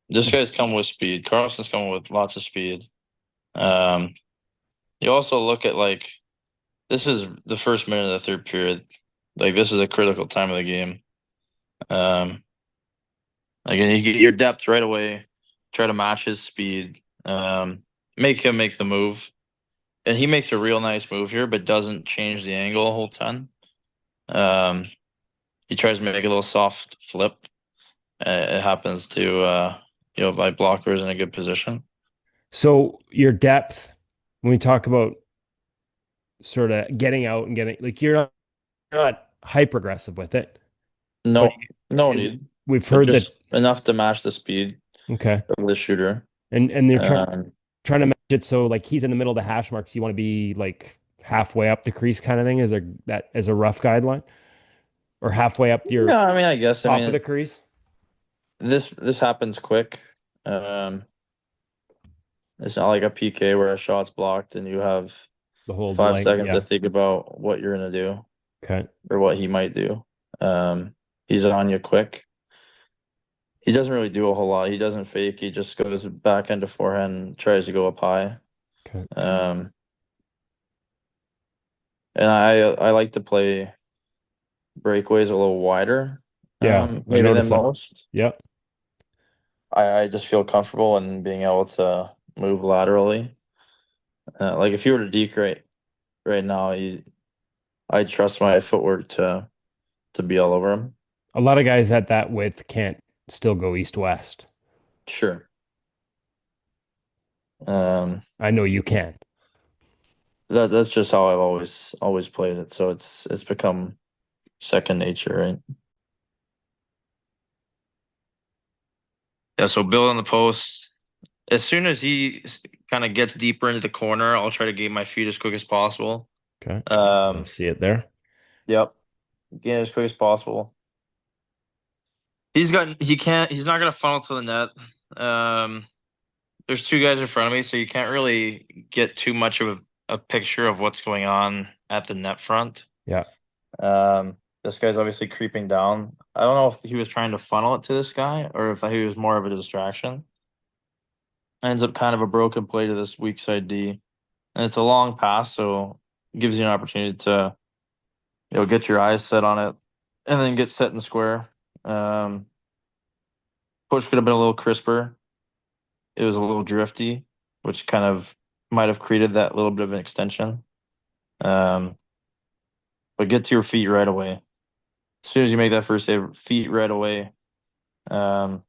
This guy's It's come with speed. Carlson's coming with lots of speed. Um, you also look at like this is the first minute of the third period. Like this is a critical time of the game. Um, Again, you get your depth right away. Try to match his speed. Make him make the move, and he makes a real nice move here, but doesn't change the angle a whole ton. Um, he tries to make a little soft flip. It happens to by blockers in a good position. so your depth when we talk about sort of getting out and getting like you're not hyper aggressive with it, but No, no is need, we've but heard that just enough to match the speed okay, of the shooter. and they're Um, trying to match it so like he's in the middle of the hash marks. You want to be like halfway up the crease kind of thing. Is there that as a rough guideline or halfway up your yeah, I mean, I guess. I top of the mean, crease? this happens quick. Um, it's not like a PK where a shot's blocked and you have The whole five length, seconds to yeah. think about what you're gonna do Okay. or what he might do. He's on you quick. He doesn't really do a whole lot. He doesn't fake. He just goes back into forehand, tries to go up high. Okay. Um, and I like to play breakaways a little wider, Yeah, I maybe than noticed that. most. Yep. I just feel comfortable in being able to move laterally. Like if you were to deke right now, I trust my footwork to be all over him. A lot of guys at that width can't still go east west. Sure. Um, I know you can. that's just how I've always played it. So it's become second nature, right? Yeah, so Bill on the post. As soon as he kind of gets deeper into the corner, I'll try to gain my feet as quick as possible. Okay. I Um, see it there. yep, gain it as quick as possible. He's not gonna funnel to the net. Um, there's two guys in front of me, so you can't really get too much of a picture of what's going on at the net front. Yeah. This guy's obviously creeping down. I don't know if he was trying to funnel it to this guy or if he was more of a distraction. Ends up kind of a broken play to this weak side D. And it's a long pass, so it gives you an opportunity to, get your eyes set on it and then get set and square. Um, Push could have been a little crisper. It was a little drifty, which kind of might have created that little bit of an extension. Um, but get to your feet right away. As soon as you make that first save, feet right away. Um,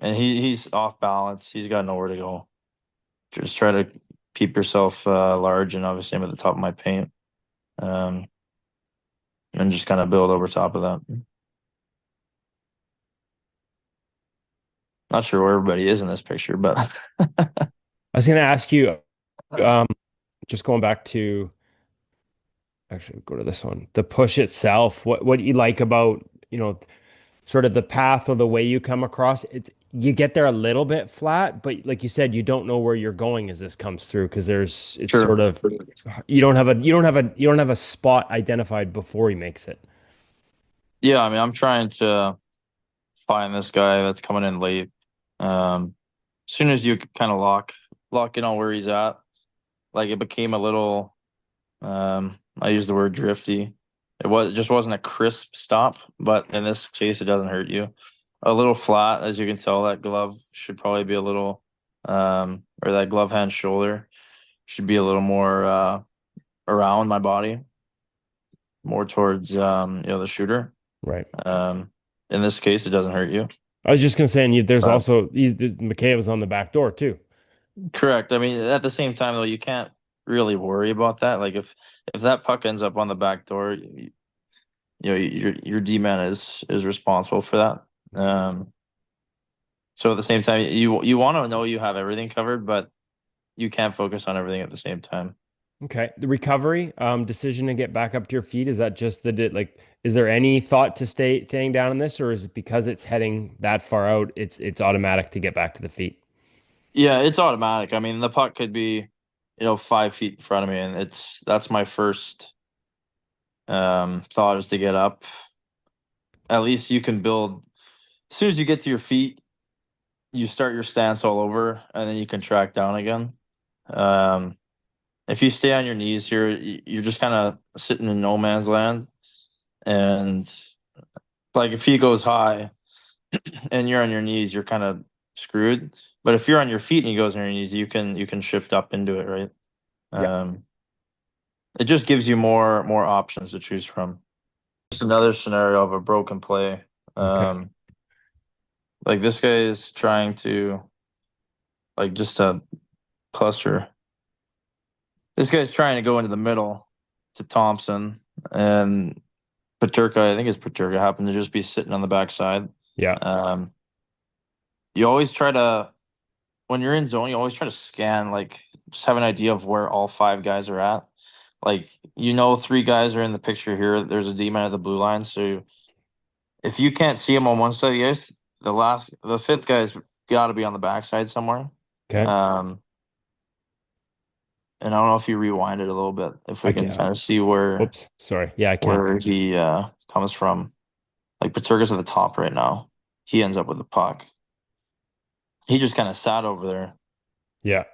and he's off balance. He's got nowhere to go. Just try to keep yourself large, and obviously I'm at the top of my paint. Um, and just kind of build over top of that. Not sure where everybody is in this picture, but I was going to ask you, um, just going back to actually go to this one, the push itself. What you like about, sort of the path or the way you come across it? You get there a little bit flat, but like you said, you don't know where you're going as this comes through because it's sure. sort of you don't have a spot identified before he makes it. Yeah, I mean, I'm trying to find this guy that's coming in late. As soon as you kind of lock in on where he's at, like it became a little, I use the word drifty. It just wasn't a crisp stop, but in this case, it doesn't hurt you. A little flat, as you can tell, that glove should probably be a little, or that glove hand shoulder should be a little more around my body, more towards the shooter. Right. Um, in this case, it doesn't hurt you. I was just gonna say, and there's But also McKay was on the back door too. correct. I mean, at the same time, though, you can't really worry about that. Like if that puck ends up on the back door, your D man is responsible for that. So at the same time, you want to know you have everything covered, but you can't focus on everything at the same time. Okay. The recovery, decision to get back up to your feet, is that just like, is there any thought to staying down in this, or is it because it's heading that far out, it's automatic to get back to the feet? Yeah, it's automatic. I mean, the puck could be, 5 feet in front of me, and that's my first thought is to get up. At least you can build. As soon as you get to your feet, you start your stance all over, and then you can track down again. Um, if you stay on your knees here, you're just kind of sitting in no man's land, and like if he goes high and you're on your knees, you're kind of screwed. But if you're on your feet and he goes on your knees, you can shift up into it, right? Yeah. Um, it just gives you more options to choose from. Just another scenario of a broken play. Okay. Like this guy is trying to like just a cluster. This guy's trying to go into the middle to Thompson, and Paterka, I think it's Paterka, happened to just be sitting on the backside. Yeah. Um, you always try to when you're in zone, you always try to scan, like just have an idea of where all five guys are at. Like three guys are in the picture here. There's a D man at the blue line, so if you can't see him on one side of the ice, the fifth guy's got to be on the backside somewhere. Okay. Um, and I don't know if you rewind it a little bit, if we I can can. kind of see where Oops. Sorry. Yeah, I can. where he comes from. Like Paterka's at the top right now. He ends up with the puck. He just kind of sat over there. Yeah.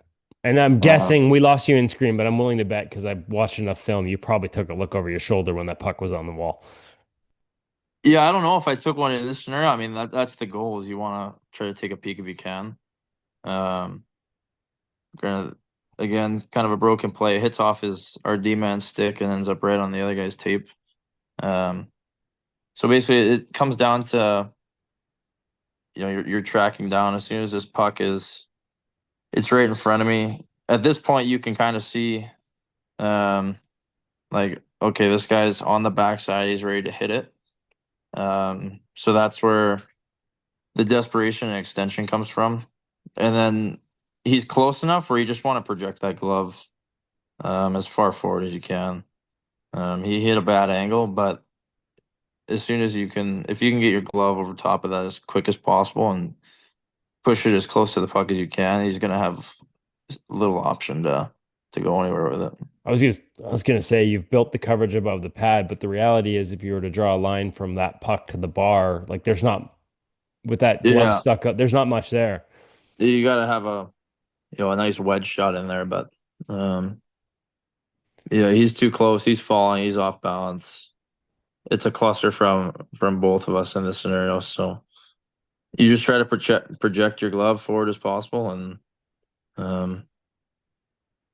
And I'm Uh, guessing we lost you in screen, but I'm willing to bet because I watched enough film. You probably took a look over your shoulder when that puck was on the wall. yeah, I don't know if I took one in this scenario. I mean, that's the goal is you want to try to take a peek if you can. Um, granted, again, kind of a broken play. Hits off our D man stick and ends up right on the other guy's tape. Um, so basically, it comes down to you're tracking down as soon as this puck it's right in front of me. At this point, you can kind of see, um, like okay, this guy's on the backside. He's ready to hit it. So that's where the desperation and extension comes from. And then he's close enough where you just want to project that glove as far forward as you can. He hit a bad angle, but as soon as if you can get your glove over top of that as quick as possible and push it as close to the puck as you can, he's gonna have little option to go anywhere with it. I was gonna say you've built the coverage above the pad, but the reality is if you were to draw a line from that puck to the bar, like there's not with that glove Yeah, stuck up, there's not much there. you got to have a nice wedge shot in there, but um, yeah, he's too close. He's falling. He's off balance. It's a cluster from both of us in this scenario. So you just try to project your glove forward as possible, and um,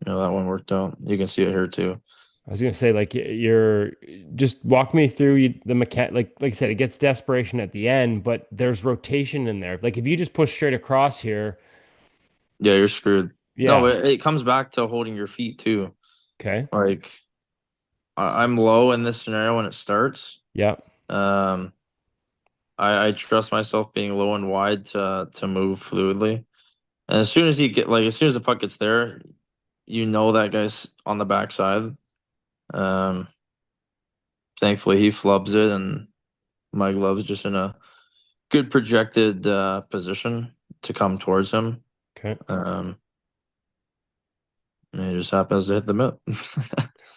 that one worked out. You can see it here too. I was gonna say like you're just walk me through the mechanic. Like I said, it gets desperation at the end, but there's rotation in there. Like if you just push straight across here, Yeah, you're screwed. No, yeah, it comes back to holding your feet too. okay, Like I'm low in this scenario when it starts. yeah, Um, I trust myself being low and wide to move fluidly. And as soon as the puck gets there, that guy's on the backside. Um, thankfully he flubs it, and my glove's just in a good projected position to come towards him. okay. Um, and he just happens to hit the mitt.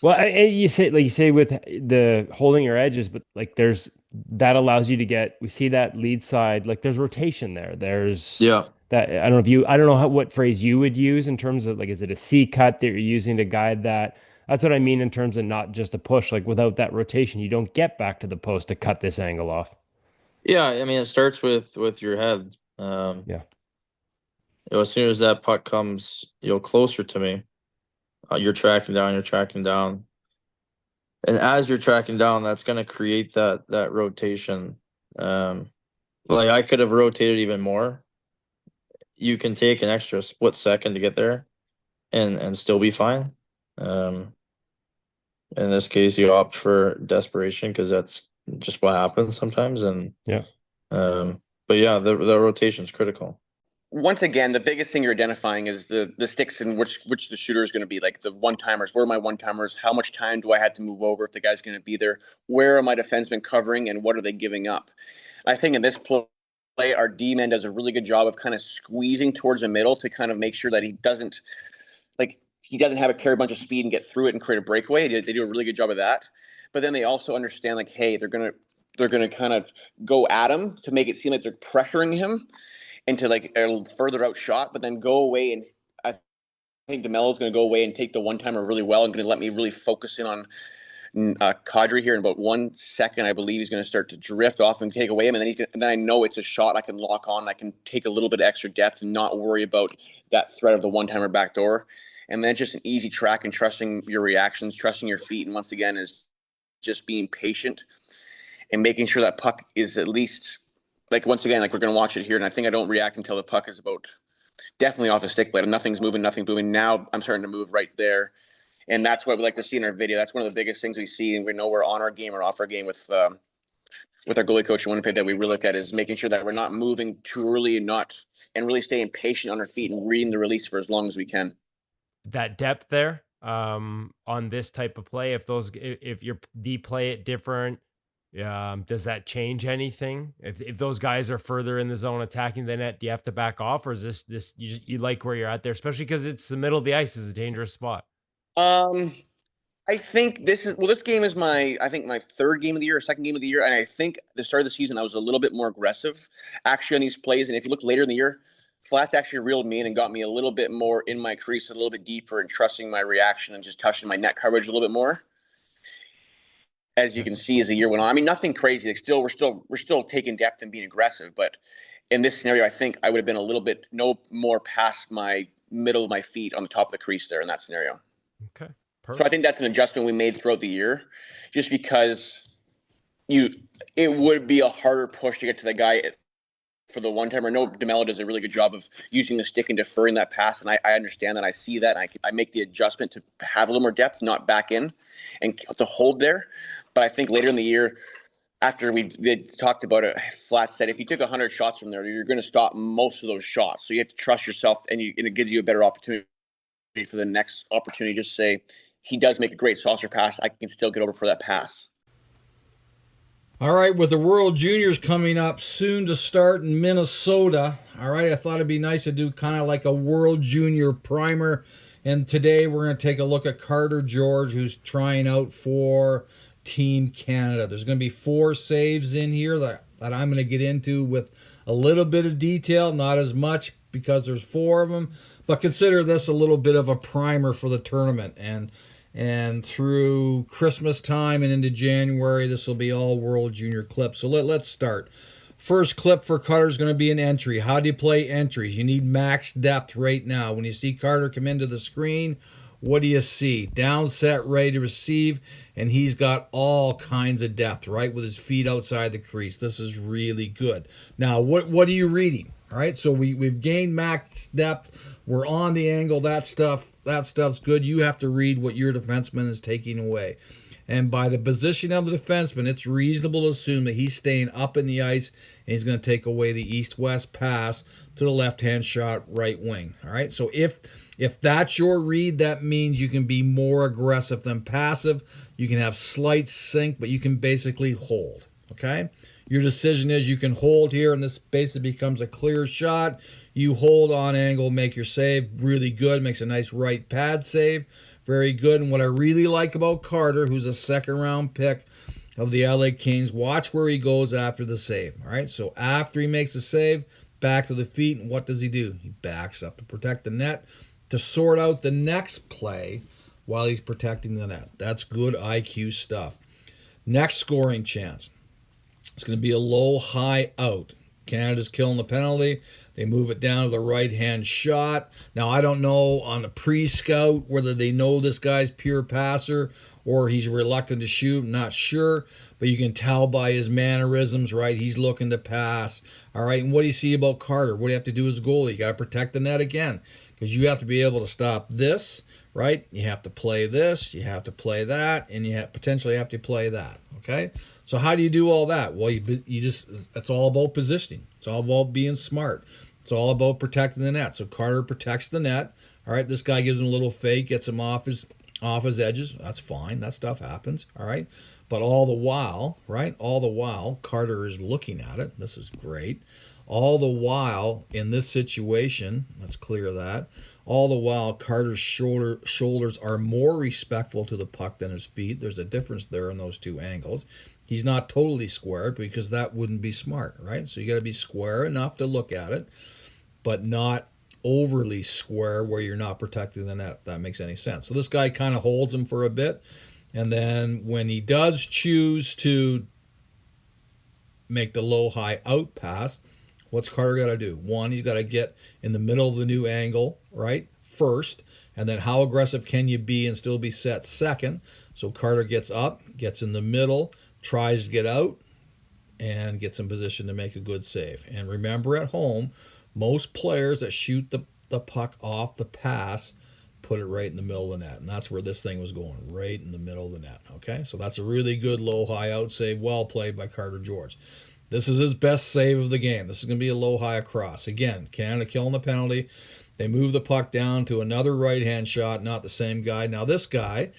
Well, you say with the holding your edges, but like there's that allows you to get. We see that lead side, like there's rotation there. There's Yeah. that. I don't know what phrase you would use in terms of like, is it a C cut that you're using to guide that? That's what I mean in terms of not just a push. Like without that rotation, you don't get back to the post to cut this angle off. Yeah, I mean it starts with your head. Yeah. As soon as that puck comes, closer to me, you're tracking down. And as you're tracking down, that's going to create that rotation. Um, like I could have rotated even more. You can take an extra split second to get there and still be fine. Um, in this case, you opt for desperation because that's just what happens sometimes. And Yeah. but yeah, the rotation is critical. Once again, the biggest thing you're identifying is the sticks and which the shooter is going to be. Like the one timers, where are my one timers? How much time do I have to move over if the guy's going to be there? Where are my defensemen covering, and what are they giving up? I think in this play, our D man does a really good job of kind of squeezing towards the middle to kind of make sure that he doesn't have a carry bunch of speed and get through it and create a breakaway. They do a really good job of that. But then they also understand hey, they're gonna kind of go at him to make it seem like they're pressuring him. into like a further out shot, but then go away. And I think DeMelo's going to go away and take the one timer really well and going to let me really focus in on Kadri here in about 1 second. I believe he's going to start to drift off and take away him, and then I know it's a shot I can lock on. I can take a little bit of extra depth and not worry about that threat of the one timer back door. And then just an easy track and trusting your reactions, trusting your feet, and once again is just being patient and making sure that puck is at least like once again like we're going to watch it here. And I think I don't react until the puck is about definitely off the stick blade. Nothing's moving. Now I'm starting to move right there. And that's what we like to see in our video. That's one of the biggest things we see, and we know we're on our game or off our game with our goalie coach in Winnipeg that we really look at is making sure that we're not moving too early and really staying patient on our feet and reading the release for as long as we can. That depth there on this type of play, if your D play it different, does that change anything? If those guys are further in the zone attacking the net, do you have to back off, or is this you like where you're at there, especially because it's the middle of the ice is a dangerous spot? I think this game is my third game of the year or second game of the year. And I think the start of the season, I was a little bit more aggressive actually on these plays. And if you look later in the year, Flats actually reeled me in and got me a little bit more in my crease, a little bit deeper and trusting my reaction and just touching my net coverage a little bit more. As you can see as the year went on, I mean, nothing crazy. Like we're still taking depth and being aggressive. But in this scenario, I think I would have been a little bit no more past my middle of my feet on the top of the crease there in that scenario. Okay. Perfect. So I think that's an adjustment we made throughout the year, just because it would be a harder push to get to the guy for the one timer. I know DeMelo does a really good job of using the stick and deferring that pass, and I understand that. I see that, and I make the adjustment to have a little more depth, not back in, and to hold there. But I think later in the year, after we talked about it, Flat said if you took 100 shots from there, you're going to stop most of those shots. So you have to trust yourself, and it gives you a better opportunity for the next opportunity. Just say, he does make a great saucer pass. I can still get over for that pass. All right, with the World Juniors coming up soon to start in Minnesota, all right, I thought it'd be nice to do kind of like a World Junior primer. And today we're going to take a look at Carter George, who's trying out for Team Canada. There's going to be 4 saves in here that I'm going to get into with a little bit of detail, not as much because there's 4 of them, but consider this a little bit of a primer for the tournament. And through Christmas time and into January, this will be all World Junior clips. So let's start. First clip for Carter is going to be an entry. How do you play entries? You need max depth right now. When you see Carter come into the screen, what do you see? Down set, ready to receive, and he's got all kinds of depth, right, with his feet outside the crease. This is really good. Now, what are you reading? All right, so we've gained max depth. We're on the angle. That stuff's good. You have to read what your defenseman is taking away. And by the position of the defenseman, it's reasonable to assume that he's staying up in the ice and he's going to take away the east-west pass to the left-hand shot right wing. All right, so if that's your read, that means you can be more aggressive than passive. You can have slight sink, but you can basically hold, okay? Your decision is you can hold here, and this basically becomes a clear shot. You hold on angle, make your save. Really good. Makes a nice right pad save. Very good. And what I really like about Carter, who's a second-round pick of the LA Kings, watch where he goes after the save. All right, so after he makes the save, back to the feet, and what does he do? He backs up to protect the net, to sort out the next play while he's protecting the net. That's good IQ stuff. Next scoring chance. It's going to be a low, high out. Canada's killing the penalty. They move it down to the right-hand shot. Now, I don't know on the pre-scout whether they know this guy's pure passer or he's reluctant to shoot. I'm not sure, but you can tell by his mannerisms, right? He's looking to pass. All right, and what do you see about Carter? What do you have to do as a goalie? You got to protect the net again because you have to be able to stop this, right? You have to play this, you have to play that, and you potentially have to play that, okay? So how do you do all that? Well, it's all about positioning. It's all about being smart. It's all about protecting the net. So Carter protects the net. All right, this guy gives him a little fake, gets him off his edges. That's fine. That stuff happens. All right. But all the while, right? All the while, Carter is looking at it. This is great. All the while, in this situation, let's clear that. All the while, Carter's shoulders are more respectful to the puck than his feet. There's a difference there in those two angles. He's not totally square because that wouldn't be smart, right? So you got to be square enough to look at it. but not overly square where you're not protecting the net, if that makes any sense. So this guy kind of holds him for a bit, and then when he does choose to make the low-high out pass, what's Carter got to do? One, he's got to get in the middle of the new angle, right, first, and then how aggressive can you be and still be set second? So Carter gets up, gets in the middle, tries to get out, and gets in position to make a good save. And remember, at home, most players that shoot the puck off the pass put it right in the middle of the net. And that's where this thing was going, right in the middle of the net. Okay, so that's a really good low-high out save. Well played by Carter George. This is his best save of the game. This is going to be a low-high across. Again, Canada killing the penalty. They move the puck down to another right-hand shot, not the same guy. Now this guy,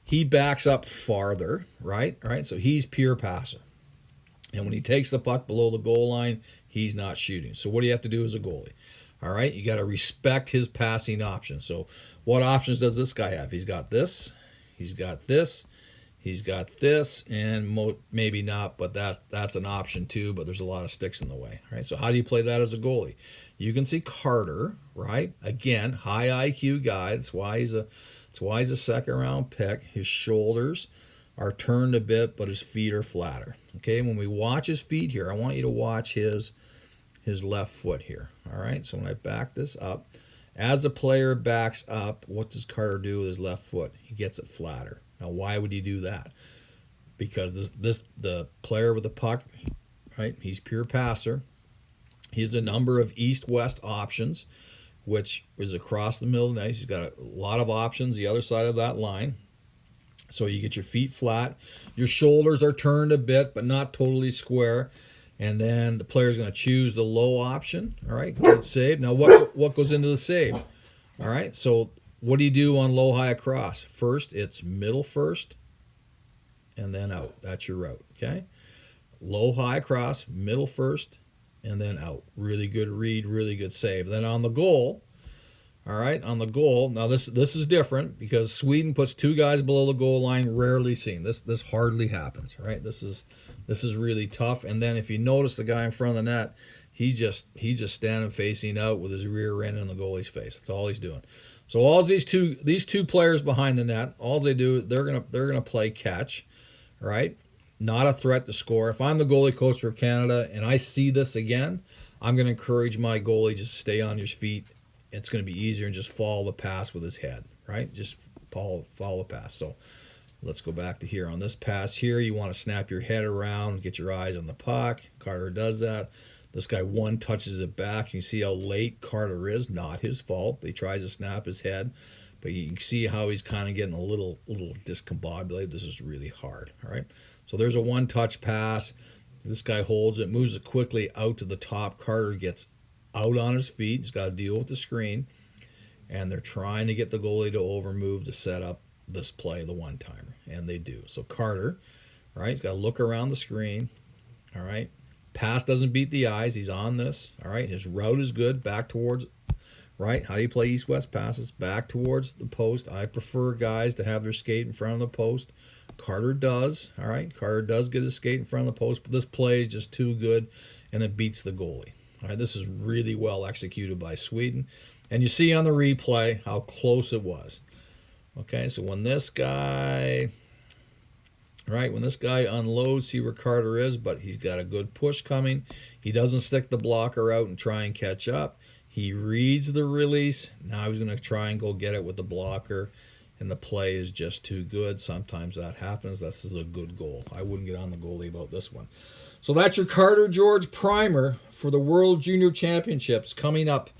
he backs up farther, right? So he's pure passer. And when he takes the puck below the goal line, he's not shooting. So what do you have to do as a goalie? All right, you got to respect his passing options. So what options does this guy have? He's got this, he's got this, he's got this, and maybe not, but that's an option too, but there's a lot of sticks in the way. All right, so how do you play that as a goalie? You can see Carter, right? Again, high IQ guy. That's why he's a second round pick. His shoulders are turned a bit, but his feet are flatter. Okay, when we watch his feet here, I want you to watch his left foot here. All right, so when I back this up, as the player backs up, what does Carter do with his left foot? He gets it flatter. Now, why would he do that? Because the player with the puck, right? He's pure passer. He's the number of east-west options, which is across the middle of the net. He's got a lot of options the other side of that line. So you get your feet flat. Your shoulders are turned a bit, but not totally square. And then the player's going to choose the low option. All right, good save. Now what goes into the save? All right, so what do you do on low, high, across? First, it's middle first, and then out. That's your route, okay? Low, high, across, middle first, and then out. Really good read, really good save. Then on the goal, all right, on the goal. Now this is different because Sweden puts two guys below the goal line, rarely seen. This hardly happens, right? This is really tough. And then if you notice the guy in front of the net, he's just standing facing out with his rear end in the goalie's face. That's all he's doing. So all these two players behind the net, all they do, they're gonna play catch, right? Not a threat to score. If I'm the goalie coach for Canada and I see this again, I'm gonna encourage my goalie just stay on his feet. It's going to be easier and just follow the pass with his head, right? Just follow the pass. So let's go back to here. On this pass here, you want to snap your head around, get your eyes on the puck. Carter does that. This guy one touches it back. You see how late Carter is. Not his fault. But he tries to snap his head. But you can see how he's kind of getting a little discombobulated. This is really hard, all right? So there's a one-touch pass. This guy holds it, moves it quickly out to the top. Carter gets out on his feet. He's got to deal with the screen. And they're trying to get the goalie to overmove to set up this play, the one-timer. And they do. So Carter, right, he's got to look around the screen. All right. Pass doesn't beat the eyes. He's on this. All right. His route is good. Back towards, right? How do you play east-west passes? Back towards the post. I prefer guys to have their skate in front of the post. Carter does. All right. Carter does get his skate in front of the post. But this play is just too good, and it beats the goalie. All right, this is really well executed by Sweden. And you see on the replay how close it was. Okay, so when this guy unloads, see where Carter is, but he's got a good push coming. He doesn't stick the blocker out and try and catch up. He reads the release. Now he's going to try and go get it with the blocker, and the play is just too good. Sometimes that happens. This is a good goal. I wouldn't get on the goalie about this one. So that's your Carter George primer for the World Junior Championships coming up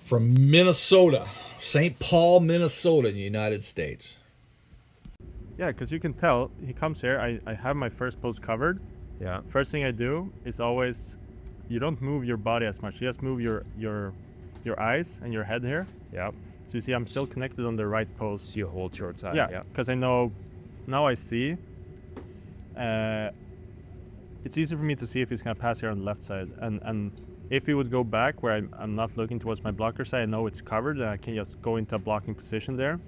from Minnesota, St. Paul, Minnesota in the United States. Yeah, because you can tell he comes here. I have my first post covered. Yeah. First thing I do is always, you don't move your body as much. You just move your eyes and your head here. Yeah. So you see, I'm still connected on the right post. So you hold short side. Yeah. Because I know now I see. It's easy for me to see if he's gonna pass here on the left side, and if he would go back where I'm not looking towards my blocker side, I know it's covered, and I can just go into a blocking position there.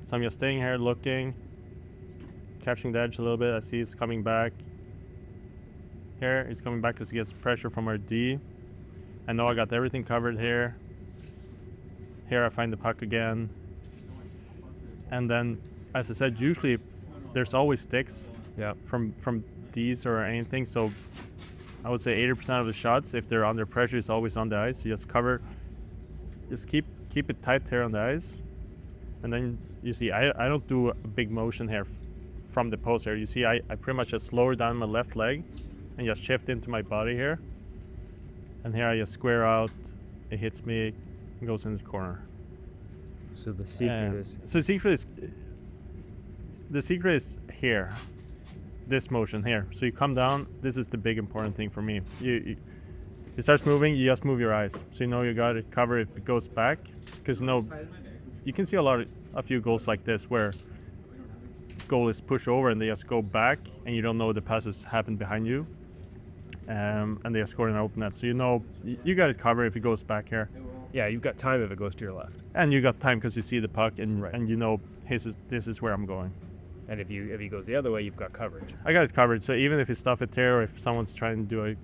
So I'm just staying here looking, catching the edge a little bit. I see he's coming back. Here, he's coming back because he gets pressure from our D. I know I got everything covered here. Here I find the puck again. And then, as I said, usually there's always sticks from these or anything. So I would say 80% of the shots, if they're under pressure, is always on the ice. You just cover, just keep it tight here on the ice. And then you see, I don't do a big motion here from the post here. You see, I pretty much just lower down my left leg and just shift into my body here. And here I just square out, it hits me, and goes in the corner. So the secret is So the secret is here, this motion here. So you come down. This is the big important thing for me. It starts moving. You just move your eyes, so you know you got it covered if it goes back. Because you can see a few goals like this where goal is pushed over and they just go back, and you don't know the passes happen behind you, and they just score in an open net. So you know you got it covered if it goes back here. yeah, you've got time if it goes to your left. And you got time because you see the puck and Right. and you know this is where I'm going. And if he goes the other way, you've got coverage. I got it covered. So even if you stuff it there, or if someone's trying to do a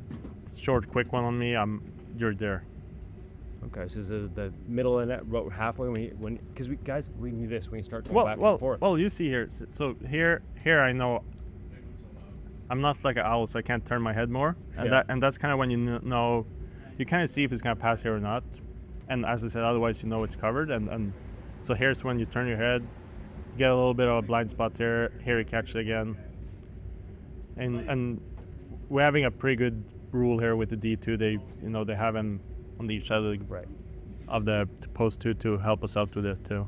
short, quick one on me, you're there. Okay, so the middle of the net, about halfway because we do this when you start going back and Well, forth. you see here. So here I know I'm not like an owl, so I can't turn my head more, and Yeah. that's kind of when you know you kind of see if it's gonna pass here or not. And as I said, otherwise you know it's covered, and so here's when you turn your head, get a little bit of a blind spot here. Here you catch it again, and we're having a pretty good rule here with the D2. They have him on each side right. of the post to help us out with it too.